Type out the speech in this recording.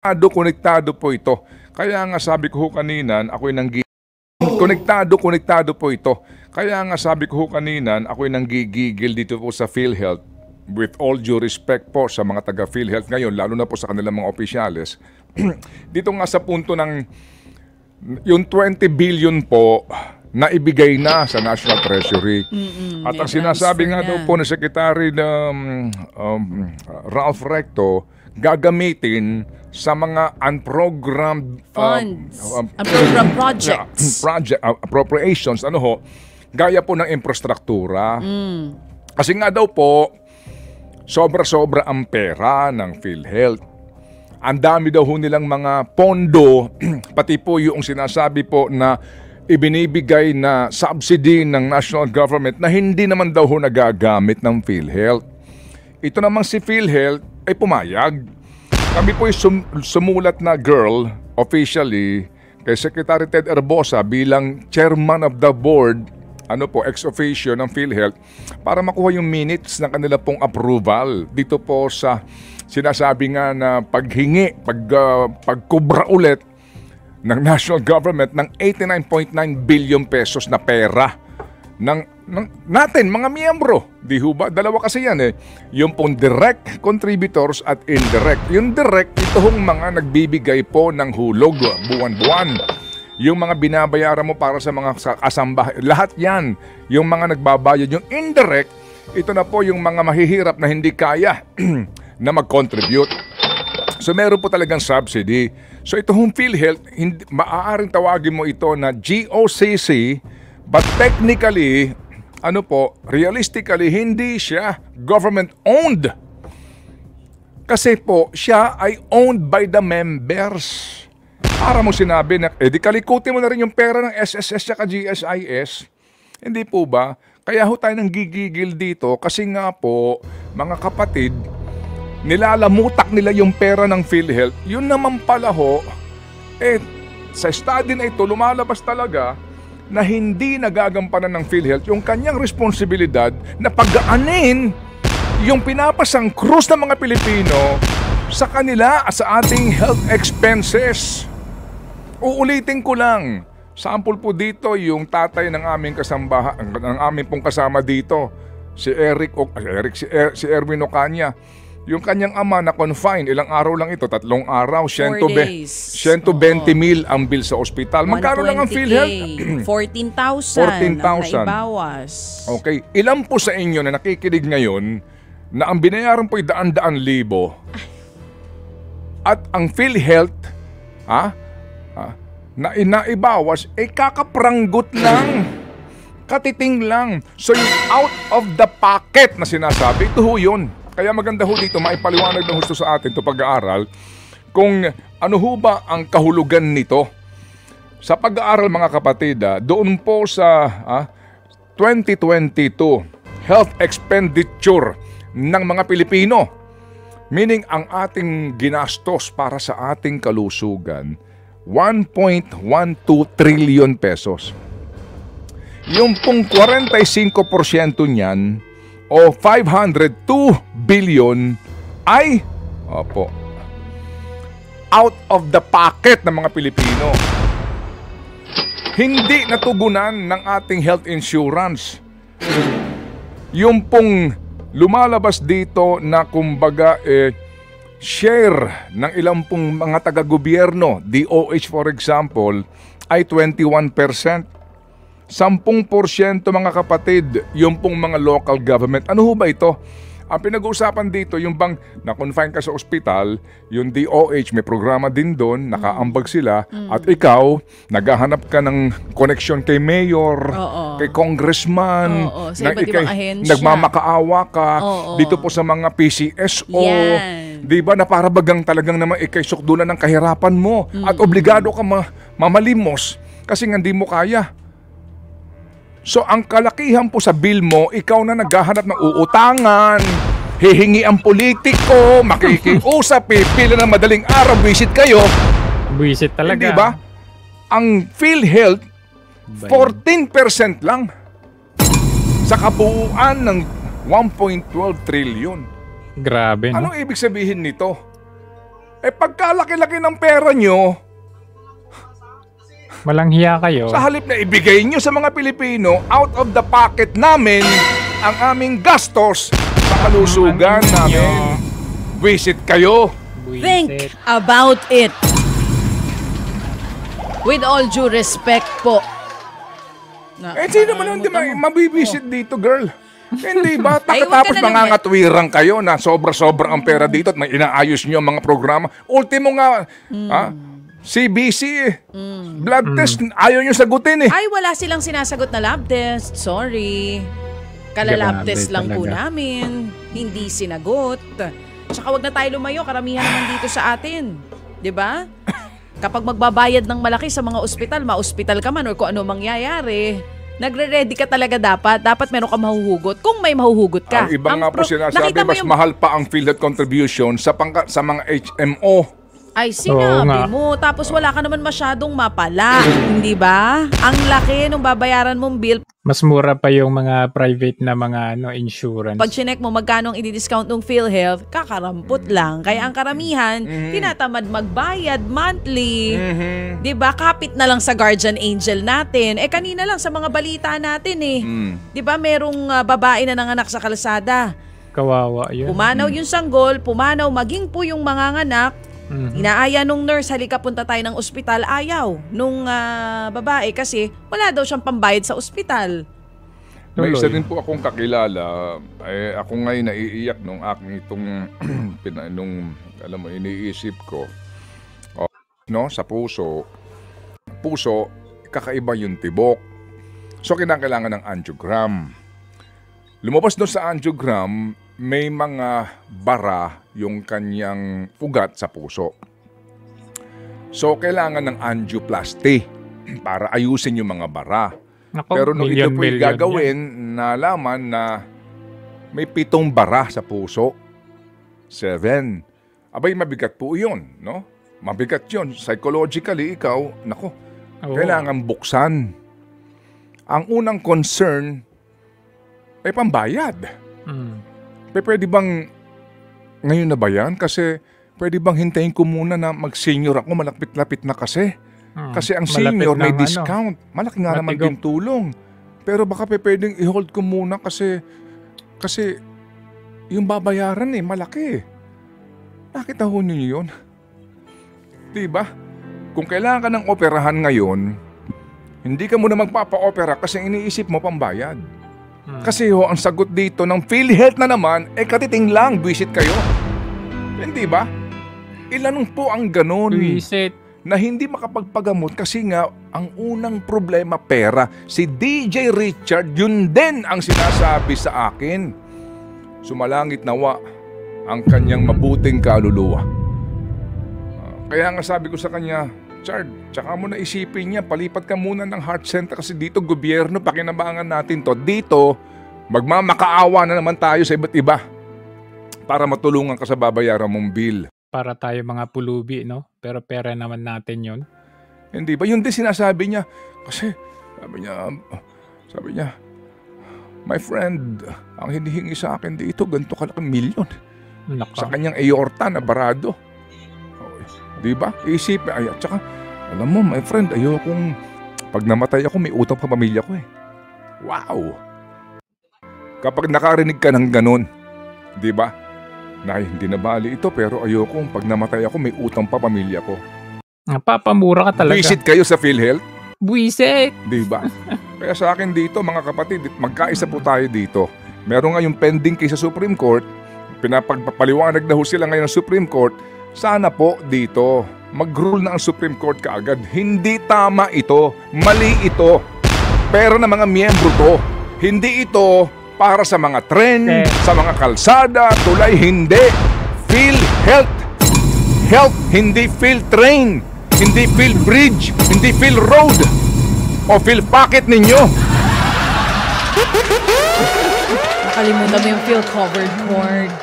Konektado po ito. Kaya nga sabi ko ho kanina, ako'y konektado po ito. Kaya nga sabi ko ho kanina, ako'y nanggigigil dito po sa PhilHealth. With all due respect po sa mga taga PhilHealth ngayon, lalo na po sa kanilang mga opisyales. Dito nga sa punto ng yung 20 billion po na ibigay na sa National Treasury. At ang sinasabi nga daw po ni Secretary Ralph Recto, gagamitin sa mga unprogrammed funds, unprogrammed projects. Appropriations, gaya po ng infrastruktura. Kasi nga daw po, sobra-sobra ang pera ng PhilHealth. Ang dami daw ho nilang mga pondo, pati po yung sinasabi po na ibinibigay na subsidy ng national government na hindi naman daw ho nagagamit ng PhilHealth. Ito namang si PhilHealth ay pumayag. Kami po sumulat na girl officially kay Secretary Ted Herbosa bilang chairman of the board, ex officio ng PhilHealth, para makuha yung minutes ng kanila pong approval dito po sa sinasabi nga na pagkubra ulit ng national government ng 89.9 billion pesos na pera natin, mga miyembro. Di ho ba? Dalawa kasi yan eh. Yung pong direct contributors at indirect. Yung direct, ito hong mga nagbibigay po ng hulog buwan-buwan. Yung mga binabayaran mo para sa mga kasambahay. Lahat yan. Yung mga nagbabayad. Yung indirect, ito na po yung mga mahihirap na hindi kaya na mag-contribute. So meron po talagang subsidy. So ito hong PhilHealth, maaaring tawagin mo ito na GOCC, but technically, realistically, hindi siya government-owned. Kasi po, siya ay owned by the members. Para mo sinabi na, di kalikutin mo na rin yung pera ng SSS at GSIS. Hindi po ba? Kaya ho tayo nang gigigil dito kasi nga po, mga kapatid, nilalamutak nila yung pera ng PhilHealth. Yun naman pala ho, sa study na ito, lumalabas talaga na hindi nagagampanan ng PhilHealth yung kanyang responsibilidad na pag-aanin yung pinapasang krus ng mga Pilipino sa kanila at sa ating health expenses. Uulitin ko lang, sample po dito yung tatay ng aming pong kasama dito, si Erwin Ocaña. Yung kanyang ama na confined, ilang araw lang ito, 3 araw, 120,000 ang bill sa ospital. Magkano lang ang PhilHealth? 14,000 ang naibawas. Okay, ilan po sa inyo na nakikinig ngayon na ang binayaran po ay daan-daan libo at ang PhilHealth na inaibawas ay kakapranggot lang, katiting lang. So yung out of the pocket na sinasabi, ito ho yun. Kaya maganda ho dito, maipaliwanag na gusto sa atin ito pag-aaral kung ano ho ba ang kahulugan nito. Sa pag-aaral mga kapatid, doon po sa 2022 health expenditure ng mga Pilipino, meaning ang ating ginastos para sa ating kalusugan, 1.12 trillion pesos. Yung pong 45% niyan, o 502 billion ay out of the pocket ng mga Pilipino. Hindi natugunan ng ating health insurance. Yung pong lumalabas dito na kumbaga share ng ilang pong mga taga-gobyerno, DOH for example, ay 21%. 10% mga kapatid, yung pong mga local government. Ano ho ba ito? Ang pinag-uusapan dito, yung bang na-confine ka sa ospital, yung DOH, may programa din doon, nakaambag sila, at ikaw, naghahanap ka ng connection kay mayor, kay congressman, nagmamakaawa ka, dito po sa mga PCSO, di ba na para bagang talagang naman ikay sukdulan ng kahirapan mo, at obligado ka mamalimos, kasi nga hindi mo kaya. So ang kalakihan po sa bill mo, ikaw na naghahanap ng uutangan, hihingi ang politiko, makikiusap, pipila ng madaling araw, visit kayo. Visit talaga. Hindi ba? Ang PhilHealth, 14% lang sa kabuuan ng 1.12 trillion. Grabe, no? Anong ibig sabihin nito? Pagkalaki-laki ng pera nyo, Walang hiya kayo. sa halip na ibigay nyo sa mga Pilipino, out of the pocket namin, ang aming gastos sa kalusugan Ano namin. nyo? Visit kayo. Think about it. With all due respect po. Sino man hindi mabibisit dito, girl? Hindi ba? Ay, Tapos wag ka na mangangatwirang kayo na sobra-sobra ang pera dito at may inaayos nyo ang mga programa. Ultimo nga, CBC, blood test, ayaw nyo sagutin eh. Ay, wala silang sinasagot na lab test. Sorry. Kalalab Grabe test lang po talaga. namin. Hindi sinagot. Tsaka wag na tayo lumayo. Karamihan naman dito sa atin. 'Di ba? Kapag magbabayad ng malaki sa mga ospital, ma-ospital ka man or kung ano mangyayari, nagre-ready ka talaga dapat. Dapat meron ka mahuhugot. Kung may mahuhugot ka. Ang iba nga po sinasabi, nakita mo mas mahal pa ang PhilHealth contribution sa mga HMO. Ay, Oo sinabi nga. mo. Tapos wala ka naman masyadong mapala. Hindi ba? Ang laki nung babayaran mong bill. Mas mura pa yung mga private na mga insurance. Pag chinek mo magkano ang i-discount ng PhilHealth, kakarampot lang. Kaya ang karamihan, tinatamad magbayad monthly. 'Di ba? Kapit na lang sa guardian angel natin. Kanina lang sa mga balita natin 'Di ba merong babae na nanganak sa kalsada. Kawawa yun. Pumanaw yung sanggol, pumanaw maging po yung manganganak. Inaaya nung nurse, halika punta tayo ng ospital. Ayaw nung babae kasi wala daw siyang pambayad sa ospital. May Tuloy. isa din po akong kakilala. Ako ngayon naiiyak nung aking itong nung alam mo iniisip ko. No, sa puso. Puso, kakaiba yung tibok. So kinakailangan ng angiogram. Lumabas doon sa angiogram, may mga bara yung kanyang ugat sa puso. So, kailangan ng angioplasty para ayusin yung mga bara. Nako, Pero nung ito po million gagawin, nalaman na may 7 bara sa puso. 7. Abay, mabigat po yun, no? Mabigat yun. Psychologically, ikaw, nako, Oo. kailangan buksan. Ang unang concern ay pambayad. Pwede bang ngayon na ba yan? Kasi pwede bang hintayin ko muna na mag-senior ako, malapit-lapit na kasi. Kasi ang Malapit senior may ng discount. Malaki nga naman Matigok. din tulong. Pero baka pwedeng i-hold ko muna kasi yung babayaran malaki. Nakita ho niyo yun? Diba? Kung kailangan ka ng operahan ngayon, hindi ka muna magpapa-opera kasi iniisip mo pambayad. Kasi ang sagot dito ng PhilHealth na naman, katiting lang, visit kayo. Hindi ba? Ilan po ang ganun Visit. na hindi makapagpagamot kasi nga ang unang problema pera. Si DJ Richard, yun din ang sinasabi sa akin. Sumalangit nawa ang kanyang mabuting kaluluwa. Kaya nga sabi ko sa kanya, Chard, tsaka mo na isipin niya, palipat ka muna ng heart center kasi dito gobyerno, pakinabangan natin to. Dito, magmamakaawa na naman tayo sa iba't iba para matulungan ka sa babayaran mong bill. Para tayo mga pulubi, no? Pero pera naman natin yun. Hindi ba? Yun din sinasabi niya. Kasi sabi niya, my friend, ang hinihingi sa akin dito, ganito kalaking milyon. Sa Naka. kanyang aorta na barado. Di ba? Isip, at saka, alam mo, my friend, ayokong, pag namatay ako, may utang pa pamilya ko eh. Wow! Kapag nakarinig ka ng ganun, di ba? Na hindi na bali ito, pero ayokong, pag namatay ako, may utang pa pamilya ko. Napapamura ka talaga. Visit kayo sa PhilHealth, Buisit! di ba? Kaya sa akin dito, mga kapatid, magkaisa po tayo dito. Meron nga yung pending case sa Supreme Court, pinapagpapaliwanag na ho sila ngayon ng Supreme Court. Sana po dito, mag-rule na ang Supreme Court kaagad. Hindi tama ito, mali ito. Pera ng mga miyembro to. Hindi ito para sa mga tren, sa mga kalsada, tulay, hindi. PhilHealth. Health, hindi PhilTrain. Hindi PhilBridge. Hindi PhilRoad. O PhilPocket ninyo. Nakalimutan mo yung Phil covered cord.